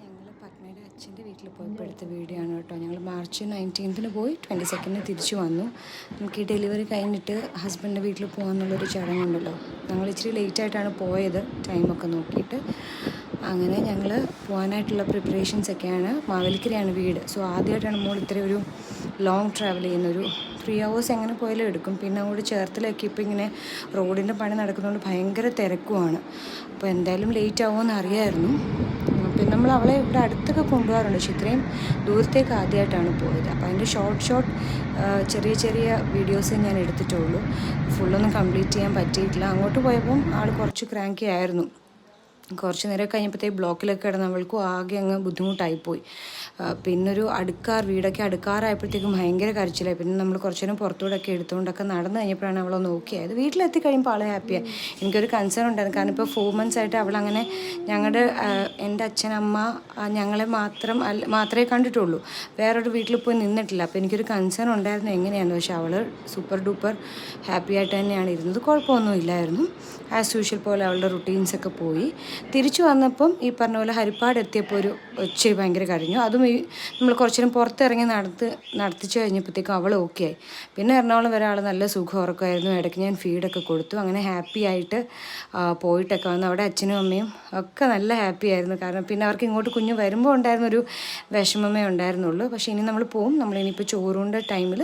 ഞങ്ങൾ പത്മയുടെ അച്ഛൻ്റെ വീട്ടിൽ പോയപ്പോൾ എടുത്ത വീഡിയോ ആണ് കേട്ടോ. ഞങ്ങൾ മാർച്ച് 19 പോയി 22 തിരിച്ചു വന്നു. നമുക്ക് ഈ ഡെലിവറി കഴിഞ്ഞിട്ട് ഹസ്ബൻഡിൻ്റെ വീട്ടിൽ പോകാമെന്നുള്ളൊരു ചടങ്ങുണ്ടല്ലോ. ഞങ്ങൾ ഇച്ചിരി ലേറ്റായിട്ടാണ് പോയത്, ടൈമൊക്കെ നോക്കിയിട്ട്. അങ്ങനെ ഞങ്ങൾ പോകാനായിട്ടുള്ള പ്രിപ്പറേഷൻസൊക്കെയാണ്. മാവേലിക്കരയാണ് വീട്. സോ ആദ്യമായിട്ടാണ് മോൾ ഇത്രയും ഒരു ലോങ് ട്രാവൽ ചെയ്യുന്നൊരു 3 hours എങ്ങനെ പോയാലും എടുക്കും. പിന്നെ അങ്ങോട്ട് ചേർത്തലൊക്കെ ഇപ്പോൾ ഇങ്ങനെ റോഡിൻ്റെ പണി നടക്കുന്നതുകൊണ്ട് ഭയങ്കര തിരക്കുമാണ്. അപ്പോൾ എന്തായാലും ലേറ്റ് ആവുമെന്ന് അറിയാമായിരുന്നു. പിന്നെ നമ്മൾ അവളെ ഇവിടെ അടുത്തൊക്കെ കൊണ്ടുപോകാറുണ്ട്, പക്ഷേ ഇത്രയും ദൂരത്തേക്ക് ആദ്യമായിട്ടാണ് പോയത്. അപ്പോൾ അതിൻ്റെ ഷോർട്ട് ചെറിയ ചെറിയ വീഡിയോസേ ഞാൻ എടുത്തിട്ടുള്ളൂ. ഫുള്ളൊന്നും കംപ്ലീറ്റ് ചെയ്യാൻ പറ്റിയിട്ടില്ല. അങ്ങോട്ട് പോയപ്പം ആൾ കുറച്ച് ക്രാങ്കി ആയിരുന്നു. കുറച്ച് നേരം കഴിഞ്ഞപ്പോഴത്തേക്ക് ബ്ലോക്കിലൊക്കെ കിടന്ന് അവൾക്കും ആകെ അങ്ങ് ബുദ്ധിമുട്ടായിപ്പോയി. പിന്നൊരു വീടൊക്കെ അടുക്കാറായപ്പോഴത്തേക്കും ഭയങ്കര കരച്ചിലായി. പിന്നെ നമ്മൾ കുറച്ച് നേരം പുറത്തൂടെയൊക്കെ എടുത്തുകൊണ്ടൊക്കെ നടന്നു കഴിഞ്ഞപ്പോഴാണ് അവളൊന്ന് ഓക്കെ ആയത്. വീട്ടിലെത്തി കഴിയുമ്പോൾ ആൾ ഹാപ്പിയായി. എനിക്കൊരു കൺസേൺ ഉണ്ടായിരുന്നു, കാരണം ഇപ്പോൾ 4 months ആയിട്ട് അവളങ്ങനെ എൻ്റെ അച്ഛനമ്മ ഞങ്ങളെ മാത്രമേ കണ്ടിട്ടുള്ളൂ, വേറൊരു വീട്ടിൽ പോയി നിന്നിട്ടില്ല. അപ്പോൾ എനിക്കൊരു കൺസേൺ ഉണ്ടായിരുന്നു എങ്ങനെയാണ്. പക്ഷേ അവൾ സൂപ്പർ ഡൂപ്പർ ഹാപ്പി ആയിട്ട് തന്നെയാണ് ഇരുന്നത്, കുഴപ്പമൊന്നും ഇല്ലായിരുന്നു. ആസ് യൂഷ്വൽ പോലെ അവളുടെ റുട്ടീൻസൊക്കെ പോയി. തിരിച്ചു വന്നപ്പം ഈ പറഞ്ഞ പോലെ ഹരിപ്പാട് എത്തിയപ്പോൾ ഒരു ഒച്ച ഭയങ്കര കരഞ്ഞു. അതും നമ്മൾ കുറച്ചു നേരം പുറത്തിറങ്ങി നടത്തിച്ചു കഴിഞ്ഞപ്പോഴത്തേക്കും അവൾ ഓക്കെ ആയി. പിന്നെ എറണാകുളം വരെ ആൾ നല്ല സുഖം ഉറക്കമായിരുന്നു. ഇടയ്ക്ക് ഞാൻ ഫീഡൊക്കെ കൊടുത്തു. അങ്ങനെ ഹാപ്പി ആയിട്ട് പോയിട്ടൊക്കെ വന്നു. അവിടെ അച്ഛനും അമ്മയും ഒക്കെ നല്ല ഹാപ്പി ആയിരുന്നു. കാരണം പിന്നെ അവർക്ക് ഇങ്ങോട്ട് കുഞ്ഞ് വരുമ്പോൾ ഉണ്ടായിരുന്നൊരു വിഷമമേ ഉണ്ടായിരുന്നുള്ളൂ. പക്ഷേ ഇനി നമ്മൾ പോവും, നമ്മളിനിയിപ്പോൾ ചോറൂണ്ട ടൈമിൽ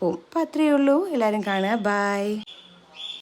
പോവും. അപ്പോൾ അത്രയേ ഉള്ളൂ. എല്ലാവരും കാണുക. ബൈ.